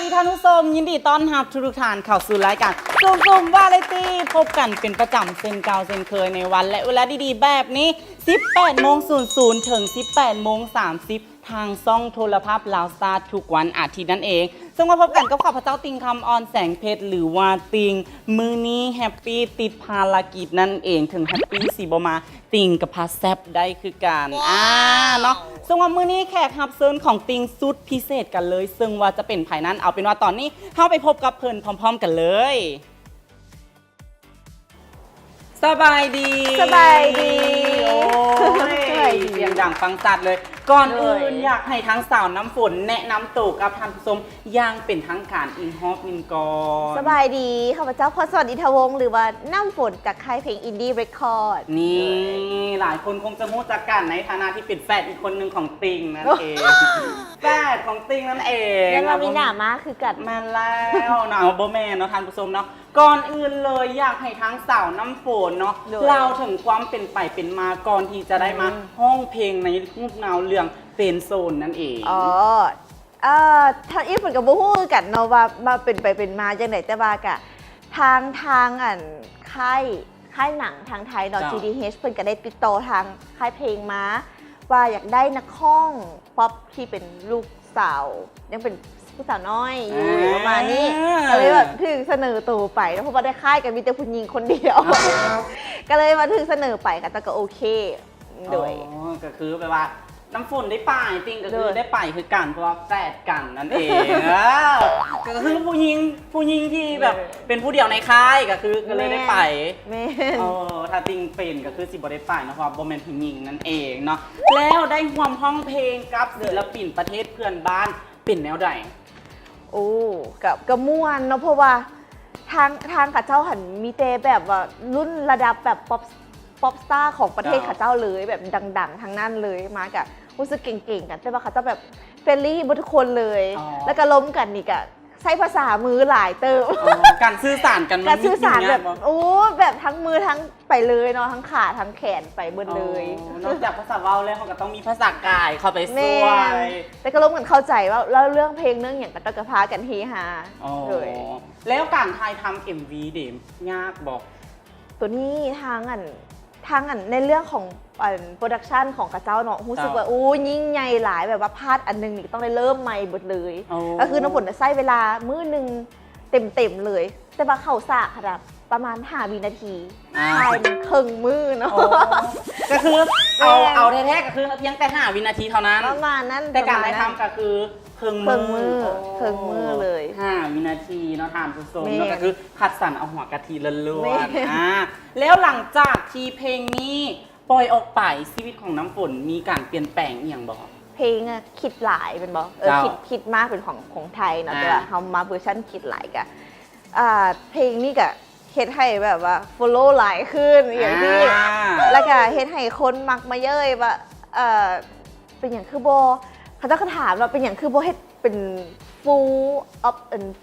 ดีท่านผู้ชมยินดีต้อนรับทุกท่านเข้าสู่รายการซุ่มวาไรตี้พบกันเป็นประจำเช่นเก่าเช่นเคยในวันและเวลาดีๆแบบนี้ 18:00 ถึง 18:30 ทางช่องโทรภาพลาวสตาร์ทุกวันอาทิตย์นั่นเองซึ่งมาพบกันกับข้าพเจ้าติงคำออนแสงเพชรหรือว่าติงมือนี้แฮปปี้ติดภารกิจนั่นเองถึงแฮปปี้สีบมาติงกับพาแซบได้คือกันเนาะซึ่งว่ามื้อนี้แขกรับเชิญของติงสุดพิเศษกันเลยซึ่งว่าจะเป็นไผนั้นเอาเป็นว่าตอนนี้เข้าไปพบกับเพิ่นพร้อมๆกันเลยสบายดีโอ้ยเสียงดังฟังชัดเลยก่อนอื่นอยากให้ทั้งสาวน้ำฝนแนะนำตัวกับท่านผู้ชมอย่างเป็นทางการอินฮอปอินกอนสบายดีข้าพเจ้าพรสวัสดิ์อินทวงศ์หรือว่าน้ำฝนจากค่ายเพลงอินดี้เรคคอร์ดนี่หลายคนคงจะรู้จักกันในฐานะที่เป็นแฟนอีกคนหนึ่งของติงนั่นเองแฟนของติงนั่นเองแล้วเรามีหน้ามากคือกัดมาแล้วเนาะโบแมนเนาะท่านผู้ชมเนาะก่อนอื่นเลยอยากให้ทั้งสาวน้ำฝนเนาะเราถึงความเป็นไปเป็นมาก่อนที่จะได้มาห้องเพลงในรูปเงาเรื่องเป็นโซนนั่นเองทางอีฝนกับบูฮู้กันเนาะว่ามาเป็นไปเป็นมาจังไหนแต่ว่ากะทางค่ายหนังทางไทยเนาะ GDH เพิ่นก็ได้ติดต่อทางค่ายเพลงมาว่าอยากได้นักร้องป๊อปที่เป็นลูกสาวยังเป็นผู้สาวน้อยอยู่ประมาณนี้ก็เลยแบบถึงเสนอตัวไปแล้วเพราะว่าได้ค่ายกันมีแต่ผู้หญิงคนเดียวก็เลยมาถึงเสนอไปค่ะแต่ก็โอเคโดยก็คือแปลว่าน้ำฝนได้ไปจริงก็คือได้ไปคือกันเพราะว่าแฝดกันนั่นเองก็คือผู้หญิงที่แบบเป็นผู้เดียวในค่ายก็คือก็เลยได้ไปถ้าติงเป็นก็คือสิบ่ได้ไปนะเพราะโบแมนผู้หญิงนั่นเองเนาะแล้วได้ร่วมห้องเพลงกับศิลปินประเทศเพื่อนบ้านเป็นแนวใดโอ้กับม่วนเนาะเพราะว่าทางข้าเจ้าหันมีเตแบบว่ารุ่นระดับแบบป๊อปสตาร์ของประเทศข้าเจ้าเลยแบบดังๆทั้งนั้นเลยมากับรู้สึกเก่งๆกันแต่ว่าข้าเจ้าแบบเฟรนลี่ทุกคนเลยแล้วก็ล้มกันนี่กะใช้ภาษามือหลายเติมการสื่อสารกันการสื่อสารแบบโอ้แบบทั้งมือทั้งไปเลยเนาะทั้งขาทั้งแขนไปเบิดเลยนอกจากภาษาเว้าแล้วเขาก็ต้องมีภาษากายเข้าไปช่วยแต่ก็ล้มกันเข้าใจว่าแล้วเรื่องเพลงเรื่องอย่างก็ต้องกระพากันทีฮะเลยแล้วการถ่ายทำ MV เดมยากบอกตัวนี้ทางอันในเรื่องของโปรดักชันของกระเจ้าเนาะรู้สึกว่ายิ่งใหญ่หลายแบบว่าพลาดอันนึงนี่ต้องได้เริ่มใหม่หมดเลยก็คือน้ำฝนจะใช้เวลามื้อนึงเต็มเลยแต่ว่าเข้าสากค่ะประมาณ5 วินาทีใช่มันครึ่งมือเนาะก็คือเอาแท้ๆก็คือเพียงแต่5 วินาทีเท่านั้นประมาณนั้นแต่การได้ทำก็คือครึ่งมือเลย5 วินาทีเนาะทานผู้ชมแล้วก็คือคัดสรรเอาหัวกะทิล้วนๆแล้วหลังจากที่เพลงนี้ปล่อยออกไปชีวิตของน้ำฝนมีการเปลี่ยนแปลงอย่างบอกเพลงคิดหลายเป็นบอกคิดมากเป็นของไทยเนาะแต่ว่าเขามาเวอร์ชันคิดหลายกะเพลงนี้กะเฮ็ดให้แบบว่า follow หลายขึ้นอย่างที่แล้วก็เฮ็ดให้คนมักมาเย้ยว่าเป็นอย่างคือโบเขาจะถามเราเป็นอย่างคือโบเฮ็ดเป็น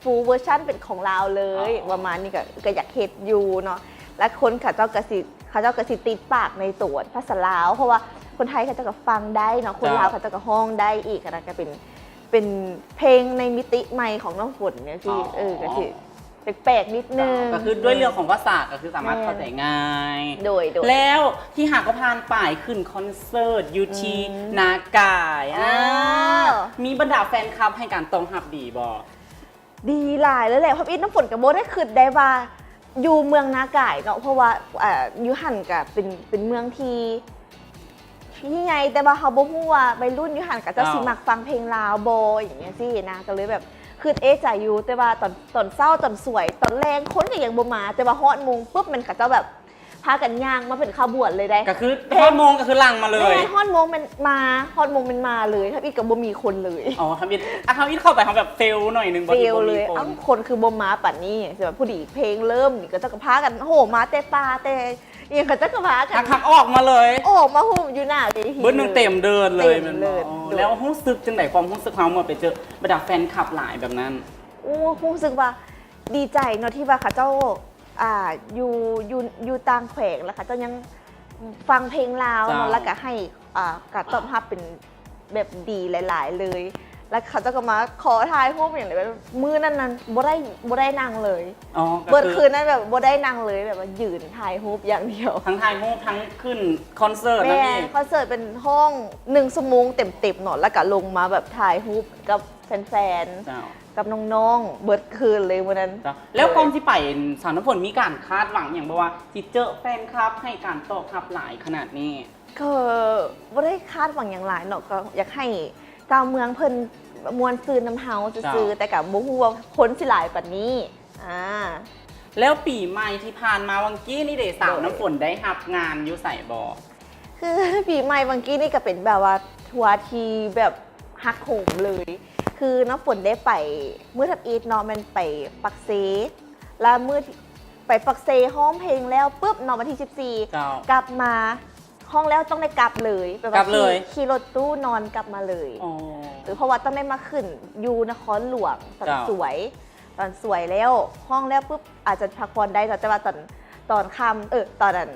full version เป็นของเราเลยประมาณนี้ก็อยากเฮ็ดอยู่เนาะและคนเขาเจ้ากระสิติดปากในตัวภาษาลาวเพราะว่าคนไทยเขาจะก็ฟังได้เนาะคนลาวเขาจะก็ห้องได้อีกนะก็เป็นเพลงในมิติใหม่ของน้ำฝนเนี่ยที่ก็สิแปลกนิดนึงก็คือด้วยเรื่องของภาษาก็คือสามารถเข้าใจง่ายโดยแล้วที่หากก็ผ่านป่ายขึ้นคอนเสิร์ตยูทีนากายมีบรรดาแฟนคลับให้การตอบรับดีบ่ดีหลายแล้วแหละเพราะอีน้ำฝนกับโบได้ขึ้นได้ว่าอยู่เมืองนากายเนาะเพราะว่ายูหันกับเป็นเมืองที่ยิ่งใหญ่แต่ว่าเขาบอกว่าไปรุ่นยูหันกับเจ้าสิมักฟังเพลงลาวโบอย่างเงี้ยสินะก็เลยแบบคือใจอยู่แต่ว่าตอนเศร้าตอนสวยตอนแรงคนก็ยังบ่มาแต่ว่าฮอดมงปุ๊บมันกับเจ้าแบบพากันย่างมาเป็นขบวนเลยได้ก็คือฮอดมงก็คือลังมาเลยฮอดมงมันมาฮอดมงมันมาเลยถ้าอีกกับบ่มีคนเลยทำอีกเข้าไปเขาแบบเฟลหน่อยนึงเฟลเลยคนคือบ่มาปัดนี้แต่ว่าผู้ดีเพลงเริ่มนี่ก็จะพากันโหมาแต่ปลาแต่ยังเขาจะกระพากันทักออกมาเลยออกมาหุ่มอยู่หน้าเลยเบิ้ลนึงเต็มเดินเลยมันแล้วรู้สึกจังไหนความรู้สึกเขาเมื่อไปเจอบรรดาแฟนคลับหลายแบบนั้นรู้สึกว่าดีใจเนาะที่ว่าเขาเจ้าอยู่ต่างแขวงแล้วเขาเจ้ายังฟังเพลงลาวแล้วก็ให้การตอบรับเป็นแบบดีหลายๆเลย แล้วเขาจะก็มาขอถ่ายรูปอย่างไรแบบมือนั้นบ่ได้นั่งเลย อ๋อ เบิดคืนนั้นแบบบ่ได้นั่งเลยแบบว่ายืนถ่ายรูปอย่างเดียว ทั้งถ่ายรูปทั้งขึ้นคอนเสิร์ตนะ แม่ พี่ คอนเสิร์ตเป็นห้อง1 ชั่วโมงเต็มๆหนอนแล้วก็ลงมาแบบถ่ายรูปกับแฟน เจ้า ๆกับน้องๆเบิดคืนเลยวันนั้น เจ้าแล้วก่อนที่ไปสาวน้ำฝนมีการคาดหวังอย่างบ่ว่าจิเจอแฟนคลับให้การตอบรับหลายขนาดนี้ ก็บ่ได้คาดหวังอย่างหลายเนาะก็อยากให้ตามเมืองเพิ่นมวนซื้อน้ำเฮาซื้อแต่กับบ่ฮู้ว่าคนสิหลายปานนี้แล้วปีใหม่ที่ผ่านมาวังกี้นี่เดสาวน้ำฝนได้รับงานอยู่ใส่บอ คือปีใหม่บางกี้นี่ก็เป็นแบบว่าทัวร์ทีแบบฮักโหมเลย คือน้ำฝนได้ไปเมื่อทับอีทเนาะมันไปปักเซแล้วเมื่อไปปักเซห้องเพลงแล้วปุ๊บเนาะวันที่ เจ้า 14 กลับมาห้องแล้วต้องได้กลับเลยแบบ กลั ว่า บเลย ขี่รถตู้นอนกลับมาเลย อ๋อ หรือเพราะว่าต้องได้มาขึ้นอยู่นครหลวงตอน เจ้า สวย ตอนสวยแล้วห้องแล้วปุ๊บอาจจะพักผ่อนได้แต่ว่าตอนค่ำตอนนั้น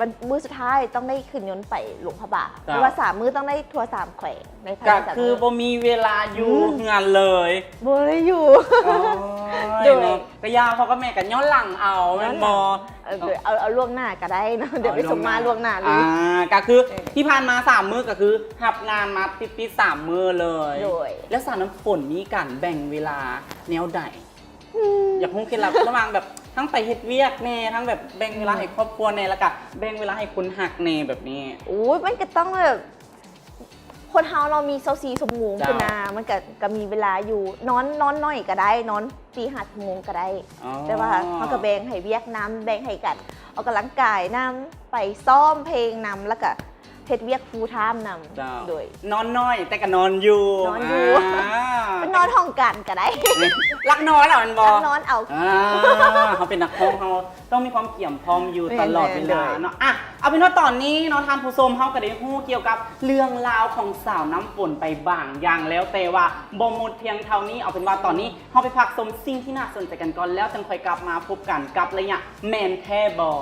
วันมื้อสุดท้ายต้องได้ขึ้นยนต์ไปหลวงพระบาทเพราะว่า3 มื้อต้องได้ทัวร์3 แขวงในภาย ก็ ใน3 คือ มื้ บ่มีเวลาอยู่งานเลย บ่ได้อยู่ อ๋อ โดย เนาะก็ยาพ่อกับแม่กันย้อนหลังเอาแมันบอ เดี๋ยวเอาล่วงหน้าก็ได้เนอะเดี๋ยวไปสมมาล่วงหน้าเลย ก็คือที่ผ่านมา3 มื้อก็คือหับงานมาติด3 มื้อเลย โดย แล้วสาวน้ำฝนมีการแบ่งเวลาแนวใดอยากรู้เคล็ดลับระหว่างแบบทั้งไปเฮ็ดเวียกแน่ทั้งแบบแบ่งเวลาให้ครอบครัวแน่แล้วก็แบ่งเวลาให้คุณหักแน่แบบนี้ โอ้ยมันก็ต้องแบบคนเฮาเรามี24 ชั่วโมง เจ้า คือนามันก็มีเวลาอยู่นอนน้อยก็ได้นอน4-5 ชั่วโมงก็ได้ อ๋อ แต่ว่ามันก็แบ่งให้เวียกน้ำแบ่งให้กันออกกำลังกายน้ำไปซ้อมเพลงนำแล้วก็เฮ็ดเวียกฟูลไทม์น เจ้า ำโดย นอนน้อยแต่ก็นอนอยู่ นอนอยู่ เป็นนอนห้องกันก็ได้ รักนอนเหรอมันบอ นอนเอา เขาเป็นนักร้องเขาต้องมีความเกี่ยมพร้อมอยู่ตลอดเวลา แม่นๆ เนาะเอาเป็นว่าตอนนี้เนาะทานผู้ชมเขาก็ได้ฮู้เกี่ยวกับเรื่องราวของสาวน้ำฝนไปบางอย่างแล้วแต่ว่าบ่หมดเพียงเท่านี้เอาเป็นว่าตอนนี้เขาไปพักชมสิ่งที่น่าสนใจกันก่อนแล้วจึงค่อยกลับมาพบกันกับระยะแมนแท้บอ